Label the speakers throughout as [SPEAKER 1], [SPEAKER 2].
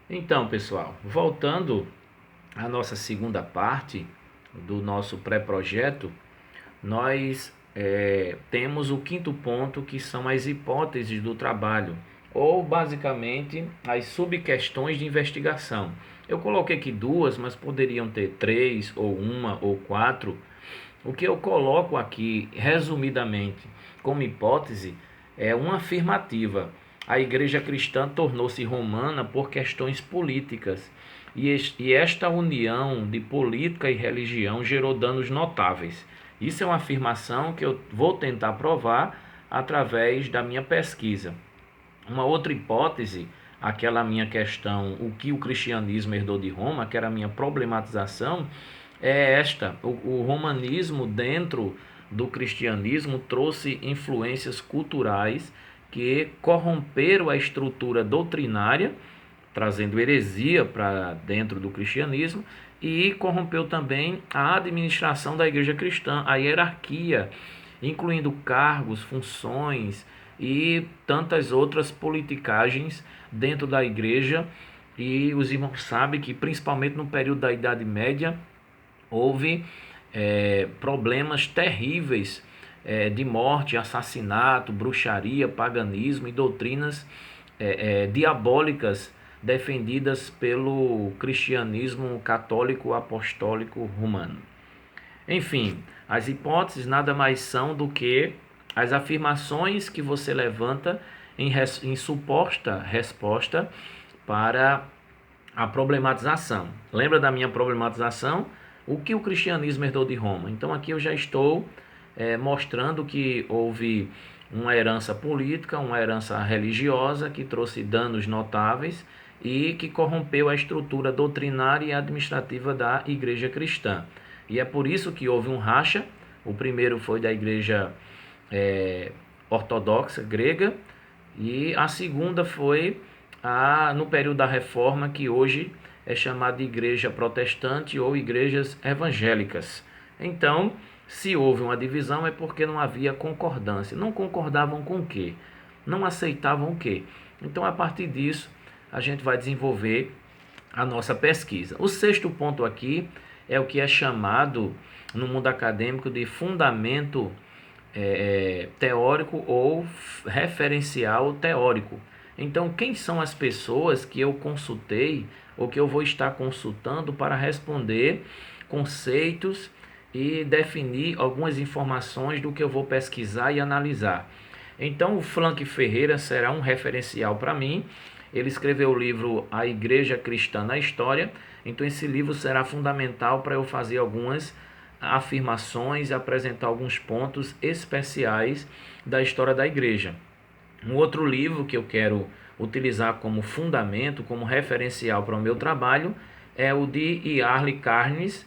[SPEAKER 1] Então, pessoal, voltando à nossa segunda parte do nosso pré-projeto, nós temos o quinto ponto, que são as hipóteses do trabalho, ou basicamente as subquestões de investigação. Eu coloquei aqui duas, mas poderiam ter três, ou uma, ou quatro. O que eu coloco aqui, resumidamente, como hipótese, é uma afirmativa. A igreja cristã tornou-se romana por questões políticas, e esta união de política e religião gerou danos notáveis. Isso é uma afirmação que eu vou tentar provar através da minha pesquisa. Uma outra hipótese, aquela minha questão, o que o cristianismo herdou de Roma, que era a minha problematização, é esta: o romanismo dentro do cristianismo trouxe influências culturais que corromperam a estrutura doutrinária, trazendo heresia para dentro do cristianismo, e corrompeu também a administração da igreja cristã, a hierarquia, incluindo cargos, funções e tantas outras politicagens dentro da igreja. E os irmãos sabem que, principalmente no período da Idade Média, houve problemas terríveis de morte, assassinato, bruxaria, paganismo e doutrinas diabólicas defendidas pelo cristianismo católico apostólico romano. Enfim, as hipóteses nada mais são do que as afirmações que você levanta em suposta resposta para a problematização. Lembra da minha problematização? O que o cristianismo herdou de Roma? Então aqui eu já estou mostrando que houve uma herança política, uma herança religiosa que trouxe danos notáveis e que corrompeu a estrutura doutrinária e administrativa da igreja cristã. E é por isso que houve um racha. O primeiro foi da igreja ortodoxa grega, e a segunda foi no período da Reforma, que hoje é chamada de igreja protestante ou igrejas evangélicas. Então, se houve uma divisão é porque não havia concordância. Não concordavam com o quê? Não aceitavam o quê? Então, a partir disso, a gente vai desenvolver a nossa pesquisa. O sexto ponto aqui é o que é chamado no mundo acadêmico de fundamento teórico ou referencial teórico. Então, quem são as pessoas que eu consultei ou que eu vou estar consultando para responder conceitos e definir algumas informações do que eu vou pesquisar e analisar? Então, o Frank Ferreira será um referencial para mim. Ele escreveu o livro A Igreja Cristã na História. Então, esse livro será fundamental para eu fazer algumas afirmações e apresentar alguns pontos especiais da história da igreja. Um outro livro que eu quero utilizar como fundamento, como referencial para o meu trabalho, é o de Yarly Carnes,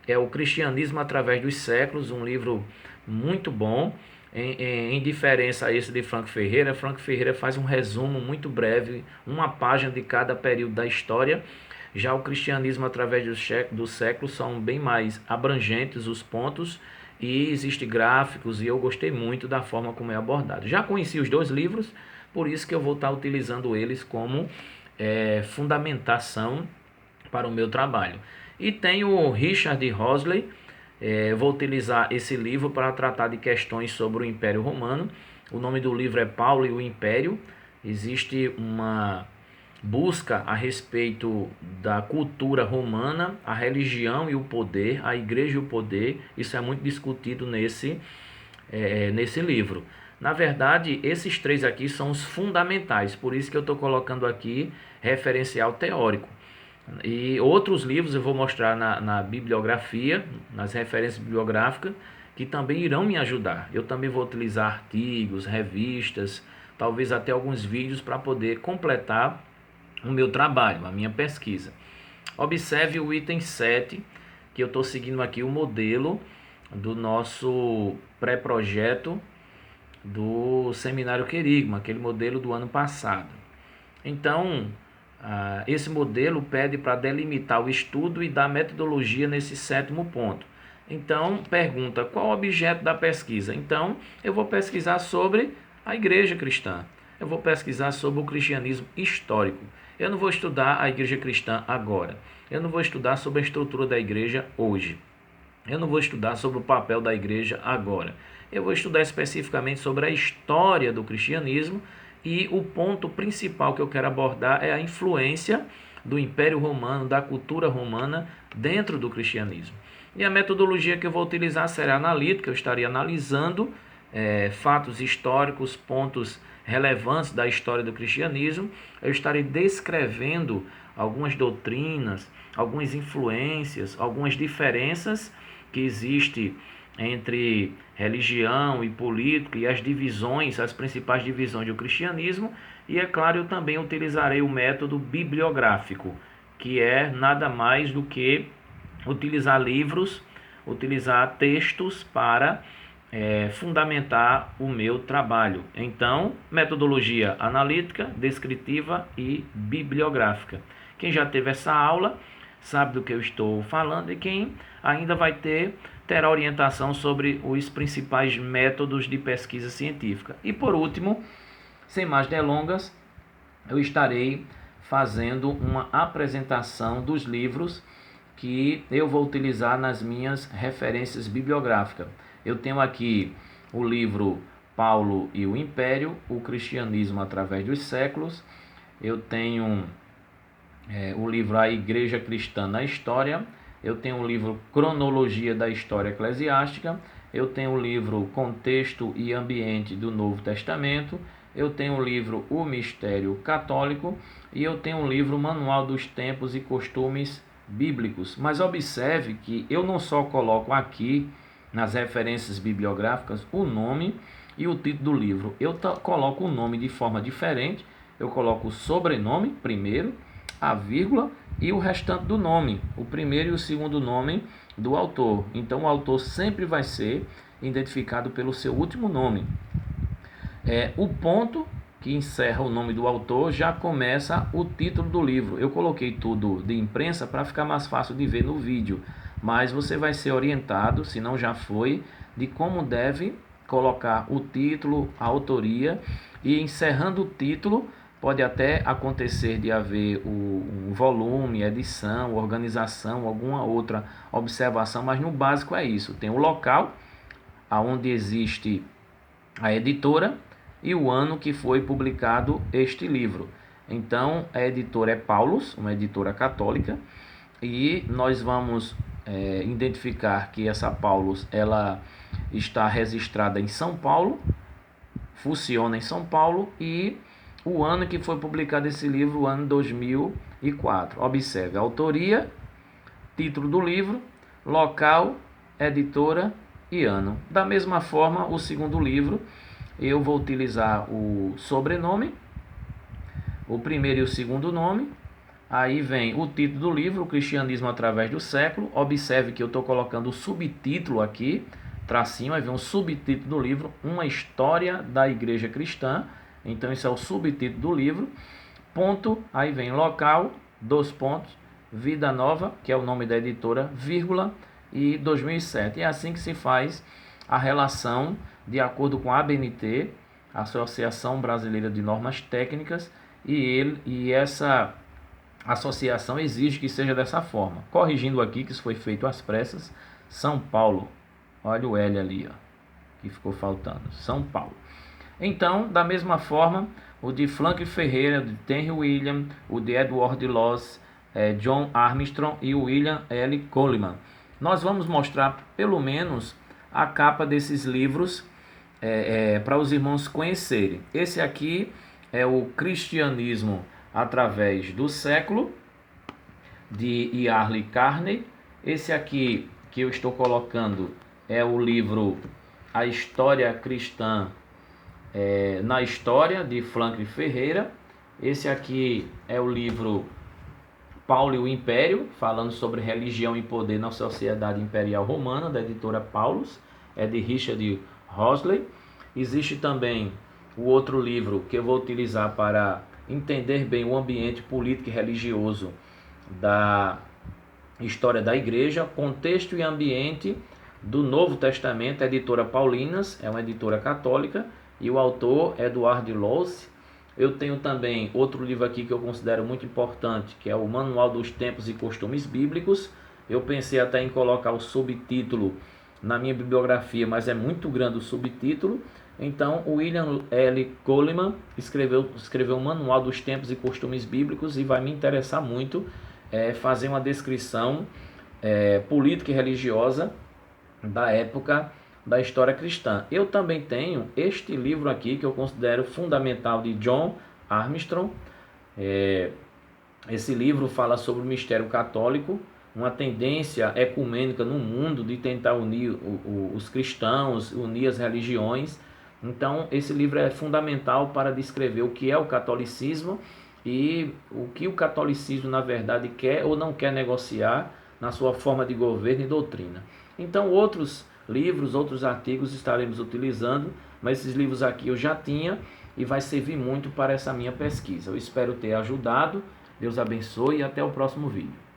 [SPEAKER 1] é o Cristianismo através dos séculos, um livro muito bom, em diferença a esse de Frank Ferreira. Frank Ferreira faz um resumo muito breve, uma página de cada período da história. Já o cristianismo através dos séculos são bem mais abrangentes os pontos, e existem gráficos, e eu gostei muito da forma como é abordado. Já conheci os dois livros, por isso que eu vou estar utilizando eles como fundamentação para o meu trabalho. E tem o Richard Hosley. Vou utilizar esse livro para tratar de questões sobre o Império Romano. O nome do livro é Paulo e o Império. Existe uma busca a respeito da cultura romana, a religião e o poder, a igreja e o poder. Isso é muito discutido nesse livro. Na verdade, esses três aqui são os fundamentais, por isso que eu estou colocando aqui referencial teórico. E outros livros eu vou mostrar na bibliografia, nas referências bibliográficas, que também irão me ajudar. Eu também vou utilizar artigos, revistas, talvez até alguns vídeos para poder completar o meu trabalho, a minha pesquisa. Observe o item 7, que eu estou seguindo aqui o modelo do nosso pré-projeto do Seminário Querigma, aquele modelo do ano passado. Então, esse modelo pede para delimitar o estudo e dar metodologia nesse sétimo ponto. Então, qual o objeto da pesquisa? Então, eu vou pesquisar sobre a igreja cristã. eu vou pesquisar sobre o cristianismo histórico. Eu não vou estudar a igreja cristã agora. Eu não vou estudar sobre a estrutura da igreja hoje. Eu não vou estudar sobre o papel da igreja agora. Eu vou estudar especificamente sobre a história do cristianismo e o ponto principal que eu quero abordar é a influência do Império Romano, da cultura romana dentro do cristianismo. E a metodologia que eu vou utilizar será analítica, eu estaria analisando fatos históricos, pontos relevantes da história do cristianismo, eu estarei descrevendo algumas doutrinas, algumas influências, algumas diferenças que existem entre religião e política e as divisões, as principais divisões do cristianismo. E é claro, eu também utilizarei o método bibliográfico, que é nada mais do que utilizar livros, utilizar textos para fundamentar o meu trabalho. Então, metodologia analítica, descritiva e bibliográfica. Quem já teve essa aula sabe do que eu estou falando, e quem ainda vai terá orientação sobre os principais métodos de pesquisa científica. E por último, sem mais delongas, eu estarei fazendo uma apresentação dos livros que eu vou utilizar nas minhas referências bibliográficas. Eu tenho aqui o livro Paulo e o Império, o Cristianismo através dos séculos. Eu tenho o livro A Igreja Cristã na História. Eu tenho o livro Cronologia da História Eclesiástica. Eu tenho o livro Contexto e Ambiente do Novo Testamento. Eu tenho o livro O Mistério Católico. E eu tenho o livro Manual dos Tempos e Costumes Bíblicos. Mas observe que eu não só coloco aqui nas referências bibliográficas o nome e o título do livro. Eu coloco o nome de forma diferente. Eu coloco o sobrenome primeiro, a vírgula e o restante do nome, o primeiro e o segundo nome do autor. Então o autor sempre vai ser identificado pelo seu último nome. O ponto que encerra o nome do autor já começa o título do livro. Eu coloquei tudo de imprensa para ficar mais fácil de ver no vídeo, mas você vai ser orientado, se não já foi, de como deve colocar o título, a autoria, e encerrando o título pode até acontecer de haver um volume, edição, organização, alguma outra observação, mas no básico é isso. Tem o local onde existe a editora e o ano que foi publicado este livro. Então, a editora é Paulus, uma editora católica, e nós vamos identificar que essa Paulus ela está registrada em São Paulo, funciona em São Paulo, e o ano que foi publicado esse livro, o ano 2004. Observe a autoria, título do livro, local, editora e ano. Da mesma forma, o segundo livro, eu vou utilizar o sobrenome, o primeiro e o segundo nome. Aí vem o título do livro, O Cristianismo através do Século. Observe que eu estou colocando o subtítulo aqui, tracinho, aí vem o subtítulo do livro, Uma História da Igreja Cristã. Então esse é o subtítulo do livro. Ponto, aí vem local, 2 pontos, Vida Nova, que é o nome da editora, vírgula, e 2007. É assim que se faz a relação de acordo com a ABNT, Associação Brasileira de Normas Técnicas, e essa associação exige que seja dessa forma. Corrigindo aqui que isso foi feito às pressas, São Paulo. Olha o L ali, ó, que ficou faltando. São Paulo. Então, da mesma forma, o de Frank Ferreira, de Henry William, o de Edward Loss, John Armstrong e o William L. Coleman. Nós vamos mostrar pelo menos a capa desses livros para os irmãos conhecerem. Esse aqui é o Cristianismo através do Século, de Yarley Carney. Esse aqui que eu estou colocando é o livro A História Cristã na História, de Frank Ferreira. Esse aqui é o livro Paulo e o Império, falando sobre religião e poder na sociedade imperial romana, da editora Paulus, é de Richard Hosley. Existe também o outro livro que eu vou utilizar para entender bem o ambiente político e religioso da história da igreja, Contexto e Ambiente do Novo Testamento, editora Paulinas, é uma editora católica, e o autor Edward Loss. Eu tenho também outro livro aqui que eu considero muito importante, que é o Manual dos Tempos e Costumes Bíblicos. Eu pensei até em colocar o subtítulo na minha bibliografia, mas é muito grande o subtítulo. Então, o William L. Coleman escreveu o Manual dos Tempos e Costumes Bíblicos, e vai me interessar muito fazer uma descrição política e religiosa da época da história cristã. Eu também tenho este livro aqui, que eu considero fundamental, de John Armstrong. Esse livro fala sobre o mistério católico, uma tendência ecumênica no mundo de tentar unir os cristãos, unir as religiões. Então, esse livro é fundamental para descrever o que é o catolicismo e o que o catolicismo, na verdade, quer ou não quer negociar na sua forma de governo e doutrina. Então, outros livros, outros artigos estaremos utilizando, mas esses livros aqui eu já tinha e vai servir muito para essa minha pesquisa. Eu espero ter ajudado. Deus abençoe e até o próximo vídeo.